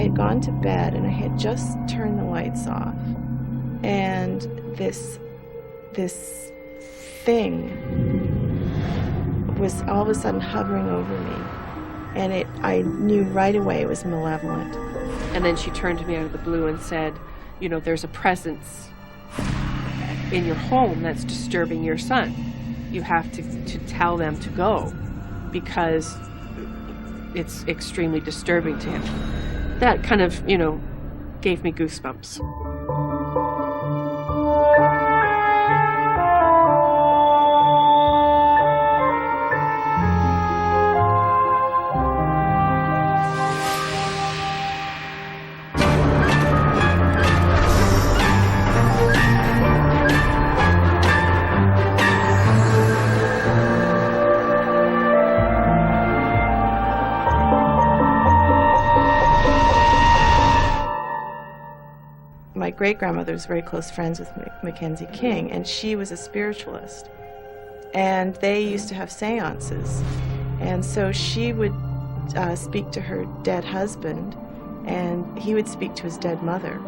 had gone to bed and I had just turned the lights off, and this thing was all of a sudden hovering over me, and I knew right away it was malevolent. And then she turned to me out of the blue and said, you know, there's a presence in your home that's disturbing your son. You have to tell them to go because it's extremely disturbing to him. That kind of, you know, gave me goosebumps. My great-grandmother was very close friends with Mackenzie King, and she was a spiritualist. And they used to have seances. And so she would speak to her dead husband, and he would speak to his dead mother.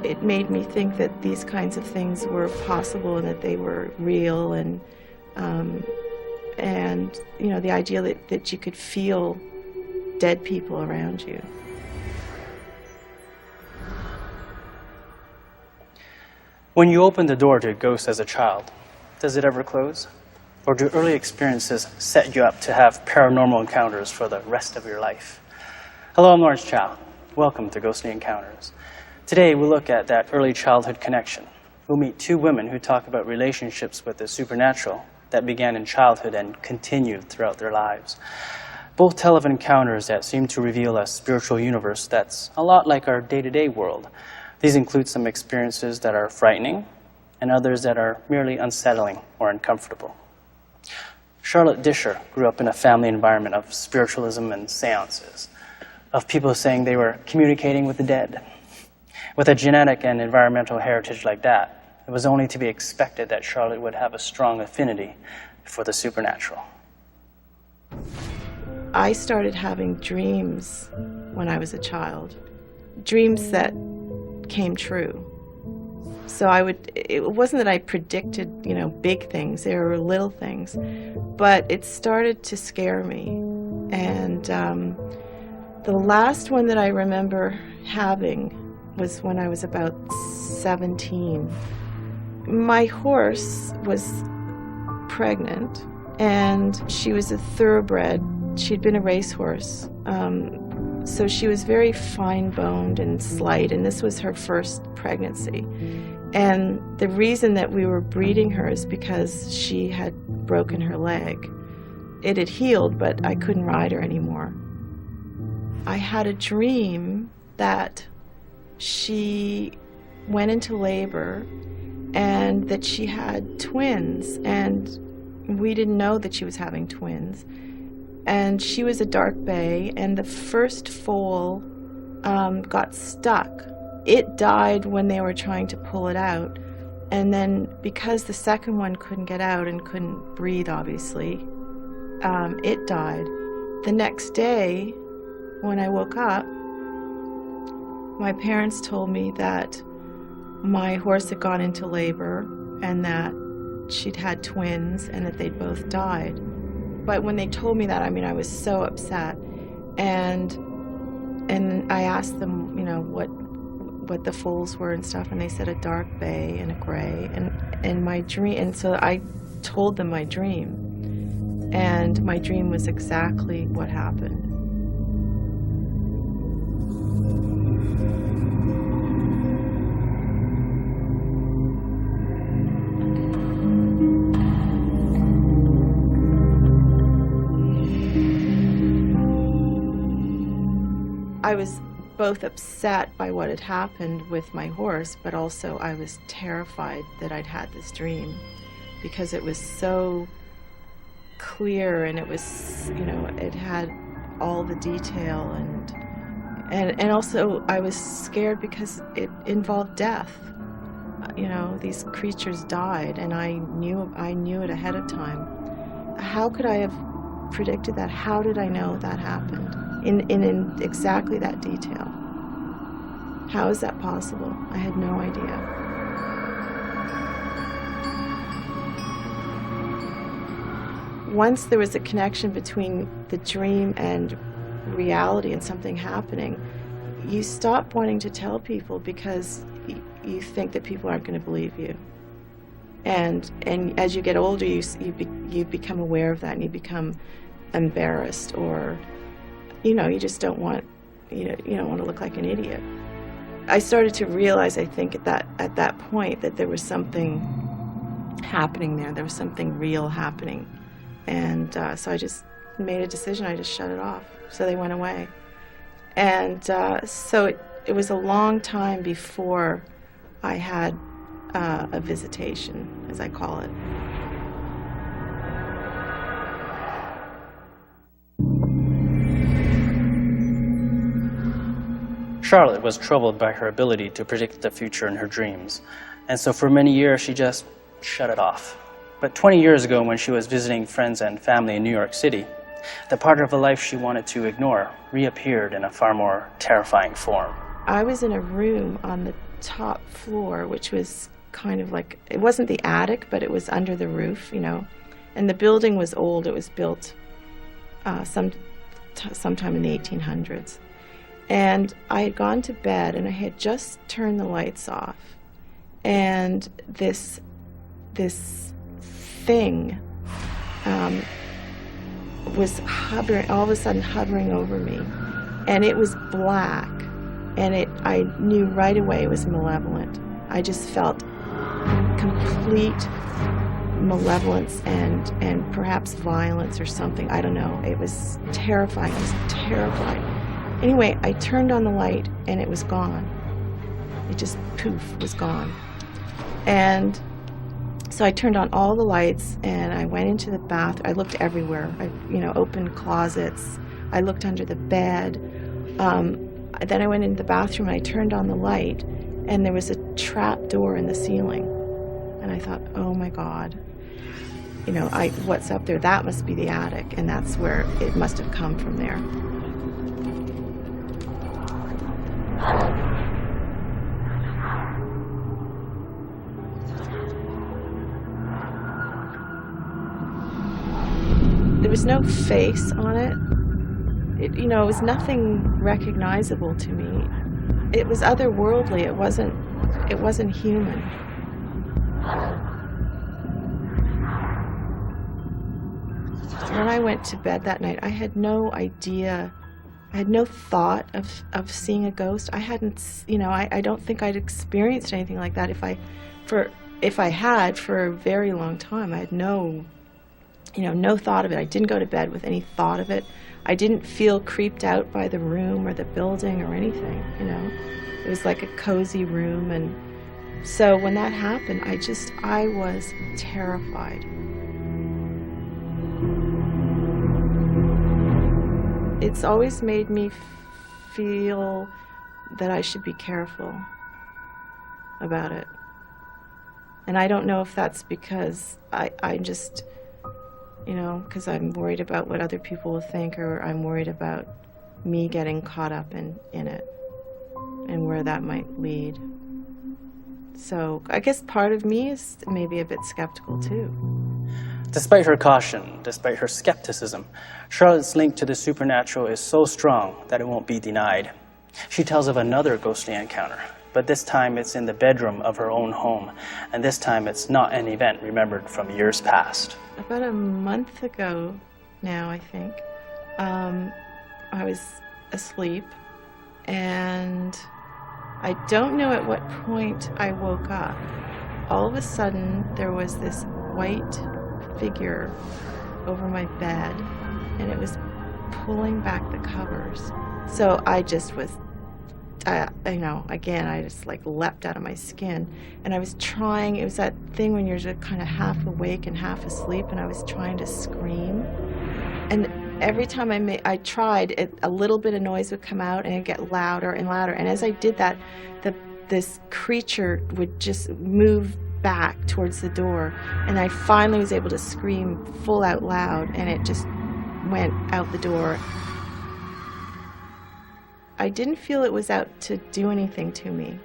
It made me think that these kinds of things were possible and that they were real, and you know, the idea that you could feel dead people around you. When you open the door to ghosts as a child, does it ever close? Or do early experiences set you up to have paranormal encounters for the rest of your life? Hello, I'm Lawrence Chow. Welcome to Ghostly Encounters. Today we'll look at that early childhood connection. We'll meet two women who talk about relationships with the supernatural that began in childhood and continued throughout their lives. Both tell of encounters that seem to reveal a spiritual universe that's a lot like our day-to-day world. These include some experiences that are frightening and others that are merely unsettling or uncomfortable. Charlotte Disher grew up in a family environment of spiritualism and seances, of people saying they were communicating with the dead. With a genetic and environmental heritage like that, it was only to be expected that Charlotte would have a strong affinity for the supernatural. I started having dreams when I was a child, dreams that came true. So it wasn't that I predicted, you know, big things, there were little things, but it started to scare me. And the last one that I remember having was when I was about 17. My horse was pregnant, and she was a thoroughbred. She'd been a racehorse. So she was very fine-boned and slight, and this was her first pregnancy. And the reason that we were breeding her is because she had broken her leg. It had healed, but I couldn't ride her anymore. I had a dream that she went into labor and that she had twins, and we didn't know that she was having twins. And she was a dark bay, and the first foal got stuck. It died when they were trying to pull it out, and then because the second one couldn't get out and couldn't breathe, obviously, it died. The next day, when I woke up, my parents told me that my horse had gone into labor and that she'd had twins and that they'd both died. But when they told me that, I mean, I was so upset, and I asked them, you know, what the foals were and stuff, and they said a dark bay and a gray, and my dream, and so I told them my dream, and my dream was exactly what happened. I was both upset by what had happened with my horse, but also I was terrified that I'd had this dream, because it was so clear, and it was, you know, it had all the detail, and also I was scared because it involved death. You know, these creatures died, and I knew it ahead of time. How could I have predicted that? How did I know that happened in exactly that detail? How is that possible? I had no idea. Once there was a connection between the dream and reality and something happening, you stop wanting to tell people because you think that people aren't going to believe you. And as you get older, you become aware of that, and you become embarrassed, or you just don't want you don't want to look like an idiot. I started to realize, I think, at that point, that there was something happening there. There was something real happening. And so I just made a decision. I just shut it off. So they went away. And so it was a long time before I had a visitation, as I call it. Charlotte was troubled by her ability to predict the future in her dreams, and so for many years she just shut it off. But 20 years ago, when she was visiting friends and family in New York City, the part of her life she wanted to ignore reappeared in a far more terrifying form. I was in a room on the top floor, which was kind of like, it wasn't the attic, but it was under the roof, and the building was old. It was built sometime in the 1800s. And I had gone to bed, and I had just turned the lights off, and this thing was hovering, all of a sudden hovering over me, and it was black, and I knew right away it was malevolent. I just felt complete malevolence and perhaps violence or something. I don't know. It was terrifying. I was terrified. Anyway, I turned on the light, and it was gone. It just, poof, was gone. And so I turned on all the lights, and I went into the bathroom. I looked everywhere. I, opened closets. I looked under the bed. Then I went into the bathroom, and I turned on the light, and there was a trap door in the ceiling. And I thought, oh my God, what's up there? That must be the attic, and that's where it must have come from there. There was no face on it. It was nothing recognizable to me. It was otherworldly. It wasn't human. When I went to bed that night, I had no idea. I had no thought of seeing a ghost. I hadn't, I don't think I'd experienced anything like that. If I had, for a very long time, I had no thought of it. I didn't go to bed with any thought of it. I didn't feel creeped out by the room or the building or anything, It was like a cozy room, and so when that happened, I was terrified. It's always made me feel that I should be careful about it. And I don't know if that's because I just, because I'm worried about what other people will think, or I'm worried about me getting caught up in it and where that might lead. So I guess part of me is maybe a bit skeptical too. Despite her caution, despite her skepticism, Charlotte's link to the supernatural is so strong that it won't be denied. She tells of another ghostly encounter, but this time it's in the bedroom of her own home, and this time it's not an event remembered from years past. About a month ago now, I think, I was asleep, and I don't know at what point I woke up. All of a sudden, there was this white figure over my bed, and it was pulling back the covers. So I just was, again, I just like leapt out of my skin, and I was trying, it was that thing when you're just kind of half awake and half asleep, and I was trying to scream, and every time I tried, a little bit of noise would come out, and it'd get louder and louder, and as I did that, this creature would just move back towards the door, and I finally was able to scream full out loud, and it just went out the door. I didn't feel it was out to do anything to me.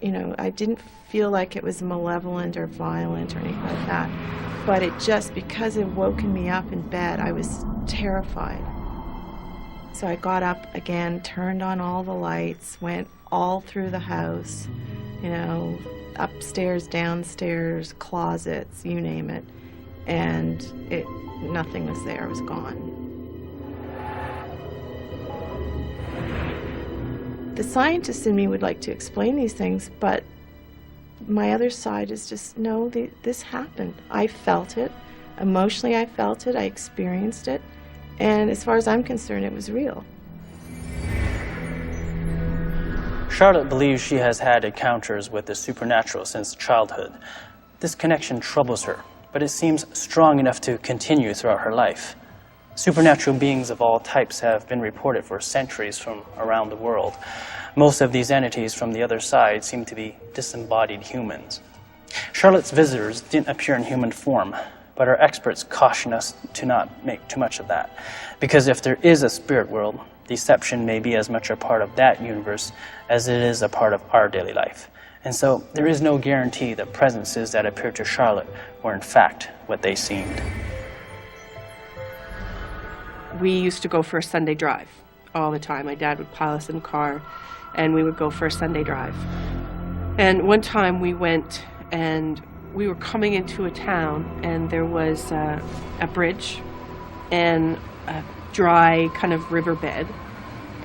You know, I didn't feel like it was malevolent or violent or anything like that. But it just, because it woken me up in bed, I was terrified. So I got up again, turned on all the lights, went all through the house, you know, upstairs, downstairs, closets, you name it. And nothing was there, it was gone. The scientist in me would like to explain these things, but my other side is just, no, this happened. I felt it. Emotionally, I felt it. I experienced it. And as far as I'm concerned, it was real. Charlotte believes she has had encounters with the supernatural since childhood. This connection troubles her, but it seems strong enough to continue throughout her life. Supernatural beings of all types have been reported for centuries from around the world. Most of these entities from the other side seem to be disembodied humans. Charlotte's visitors didn't appear in human form, but our experts caution us to not make too much of that, because if there is a spirit world, deception may be as much a part of that universe as it is a part of our daily life. And so there is no guarantee that presences that appeared to Charlotte were in fact what they seemed. We used to go for a Sunday drive all the time. My dad would pile us in the car, and we would go for a Sunday drive. And one time we went, and we were coming into a town, and there was a bridge and a dry kind of riverbed.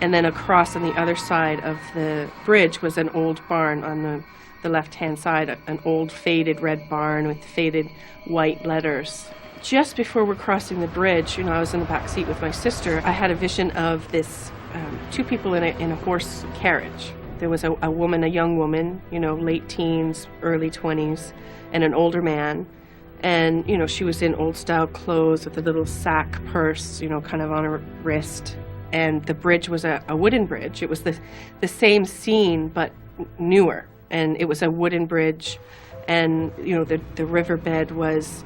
And then across on the other side of the bridge was an old barn on the left-hand side, an old faded red barn with faded white letters. Just before we're crossing the bridge, you know, I was in the back seat with my sister. I had a vision of this two people in a horse carriage. There was a woman, a young woman, you know, late teens, early 20s, and an older man. And, you know, she was in old-style clothes with a little sack purse, you know, kind of on her wrist. And the bridge was a wooden bridge. It was the same scene, but newer. And it was a wooden bridge. And, you know, the riverbed was...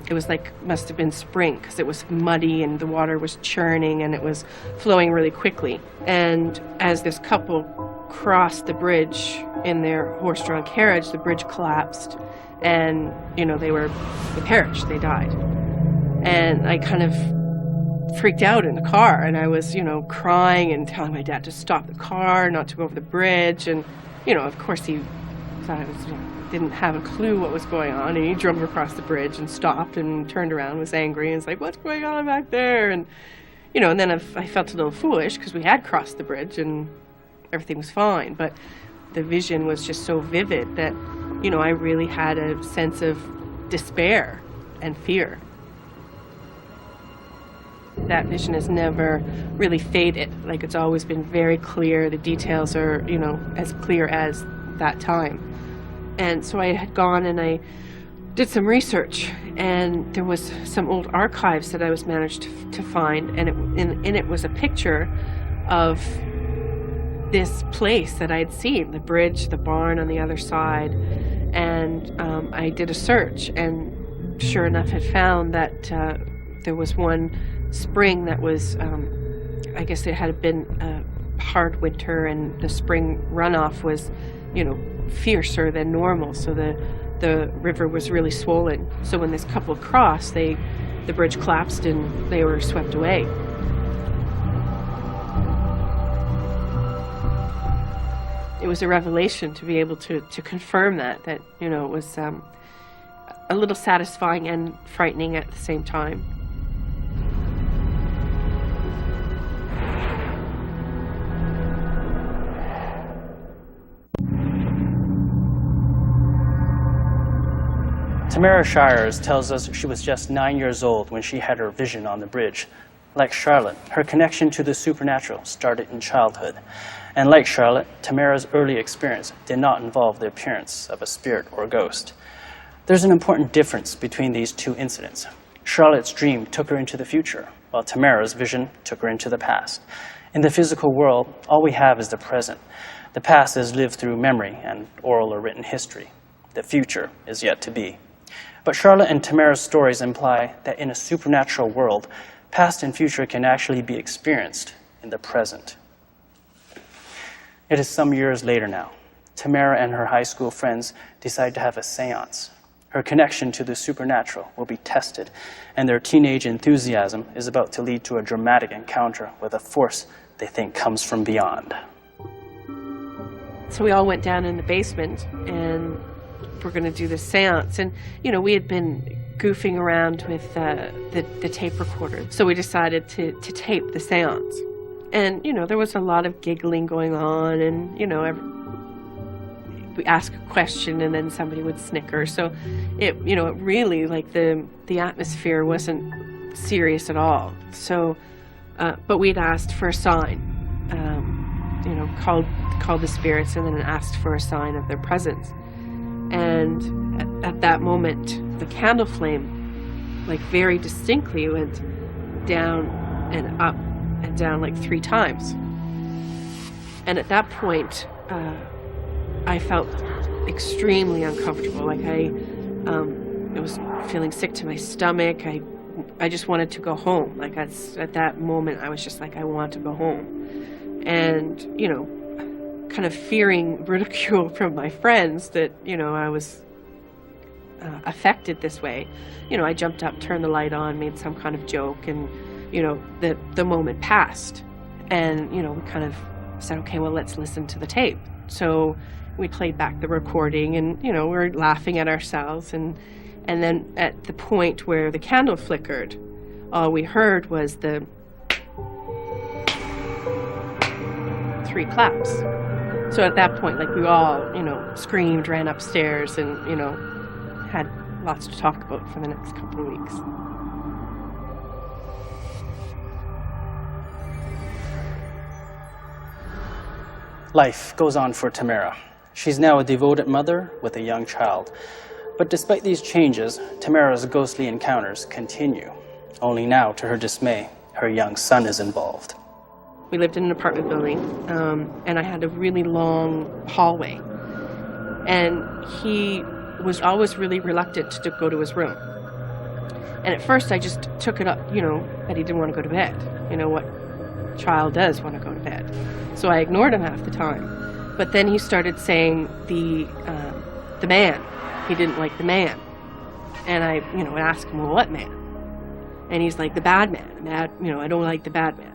it was like, must have been spring, because it was muddy and the water was churning and it was flowing really quickly. And as this couple crossed the bridge in their horse-drawn carriage, the bridge collapsed and, you know, they perished, they died. And I kind of freaked out in the car, and I was, you know, crying and telling my dad to stop the car, not to go over the bridge. And, you know, of course he thought I was, you know, didn't have a clue what was going on, and he drove across the bridge and stopped and turned around, was angry, and was like, what's going on back there? And, you know, and then I felt a little foolish because we had crossed the bridge and everything was fine, but the vision was just so vivid that, you know, I really had a sense of despair and fear. That vision has never really faded. Like, it's always been very clear. The details are, you know, as clear as that time. And so I had gone and I did some research, and there was some old archives that I was managed to find, and in it was a picture of this place that I had seen, the bridge, the barn on the other side. And I did a search, and sure enough had found that there was one spring that was, I guess it had been a hard winter, and the spring runoff was, you know, fiercer than normal, so the river was really swollen. So when this couple crossed, the bridge collapsed and they were swept away. It was a revelation to be able to confirm that, you know, it was a little satisfying and frightening at the same time. Tamara Shires tells us she was just 9 years old when she had her vision on the bridge. Like Charlotte, her connection to the supernatural started in childhood. And like Charlotte, Tamara's early experience did not involve the appearance of a spirit or ghost. There's an important difference between these two incidents. Charlotte's dream took her into the future, while Tamara's vision took her into the past. In the physical world, all we have is the present. The past is lived through memory and oral or written history. The future is yet to be. But Charlotte and Tamara's stories imply that in a supernatural world, past and future can actually be experienced in the present. It is some years later now. Tamara and her high school friends decide to have a seance. Her connection to the supernatural will be tested, and their teenage enthusiasm is about to lead to a dramatic encounter with a force they think comes from beyond. So we all went down in the basement, and we're going to do this seance. And, you know, we had been goofing around with the tape recorder. So we decided to tape the seance. And, you know, there was a lot of giggling going on, and, you know, we ask a question and then somebody would snicker. So it, you know, it really, like, the atmosphere wasn't serious at all. So, but we'd asked for a sign, you know, called the spirits, and then asked for a sign of their presence. And at that moment, the candle flame, like, very distinctly went down and up and down like 3 times. And at that point, I felt extremely uncomfortable. Like I was feeling sick to my stomach. I just wanted to go home. Like at that moment, I was just like, I want to go home. And, you know, kind of fearing ridicule from my friends that, you know, I was affected this way. You know, I jumped up, turned the light on, made some kind of joke, and, you know, the moment passed. And, you know, we kind of said, okay, well, let's listen to the tape. So we played back the recording, and, you know, we're laughing at ourselves. And then at the point where the candle flickered, all we heard was the 3 claps. So at that point, like, we all, you know, screamed, ran upstairs, and, you know, had lots to talk about for the next couple of weeks. Life goes on for Tamara. She's now a devoted mother with a young child. But despite these changes, Tamara's ghostly encounters continue. Only now, to her dismay, her young son is involved. We lived in an apartment building, and I had a really long hallway. And he was always really reluctant to go to his room. And at first I just took it up, you know, that he didn't want to go to bed. You know, what child does want to go to bed? So I ignored him half the time. But then he started saying the man. He didn't like the man. And I, you know, asked him, well, what man? And he's like, the bad man. You know, I don't like the bad man.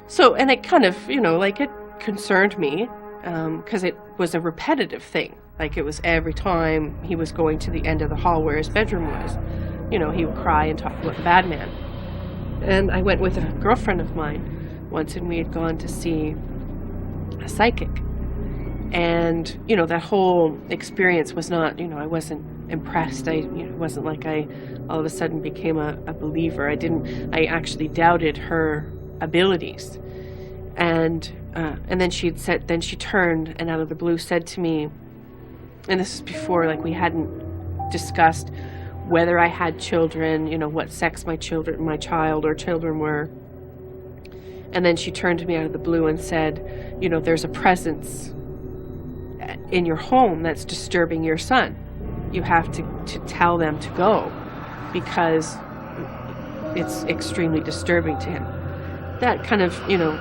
So, and it kind of, you know, like, it concerned me, because it was a repetitive thing. Like, it was every time he was going to the end of the hall where his bedroom was, you know, he would cry and talk about the bad man. And I went with a girlfriend of mine once, and we had gone to see a psychic. And, you know, that whole experience was not, you know, I wasn't impressed. You know, it wasn't like I all of a sudden became a believer. I actually doubted her abilities. And then she turned and out of the blue said to me, and this is before, like, we hadn't discussed whether I had children, you know, what sex my child or children were. And then she turned to me out of the blue and said, you know, there's a presence in your home that's disturbing your son. You have to tell them to go, because it's extremely disturbing to him. That kind of, you know,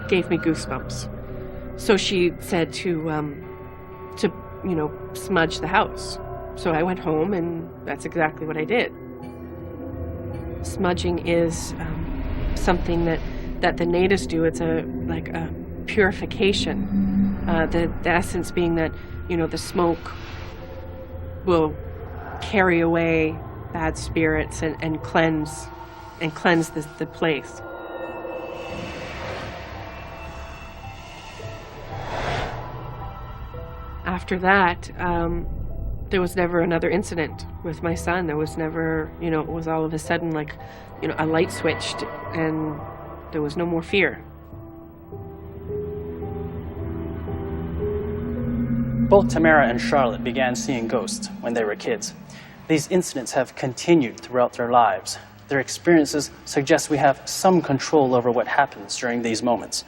gave me goosebumps. So she said to you know, smudge the house. So I went home, and that's exactly what I did. Smudging is something that the natives do. It's like a purification. The essence being that, you know, the smoke will carry away bad spirits and cleanse the place. After that, there was never another incident with my son. There was never, you know, it was all of a sudden like, you know, a light switched and there was no more fear. Both Tamara and Charlotte began seeing ghosts when they were kids. These incidents have continued throughout their lives. Their experiences suggest we have some control over what happens during these moments.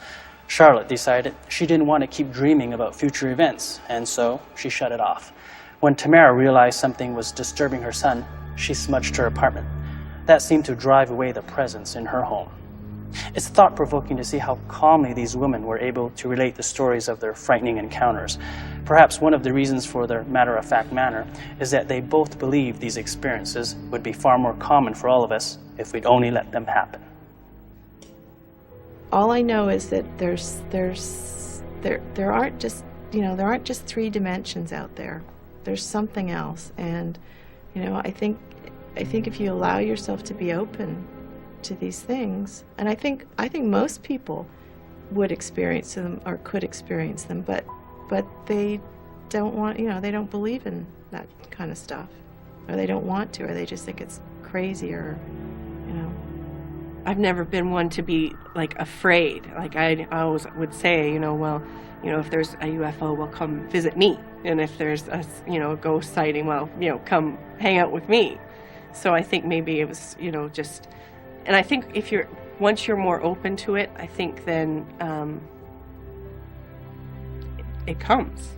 Charlotte decided she didn't want to keep dreaming about future events, and so she shut it off. When Tamara realized something was disturbing her son, she smudged her apartment. That seemed to drive away the presence in her home. It's thought-provoking to see how calmly these women were able to relate the stories of their frightening encounters. Perhaps one of the reasons for their matter-of-fact manner is that they both believe these experiences would be far more common for all of us if we'd only let them happen. All I know is that there aren't just, there aren't just 3 dimensions out there. There's something else, and I think if you allow yourself to be open to these things, and I think most people would experience them or could experience them, but they don't want, they don't believe in that kind of stuff, or they don't want to, or they just think it's crazy, or I've never been one to be like afraid. Like I always would say, well, if there's a UFO, well, come visit me, and if there's a ghost sighting, well, come hang out with me. So I think maybe it was just. And I think once you're more open to it, I think then it comes.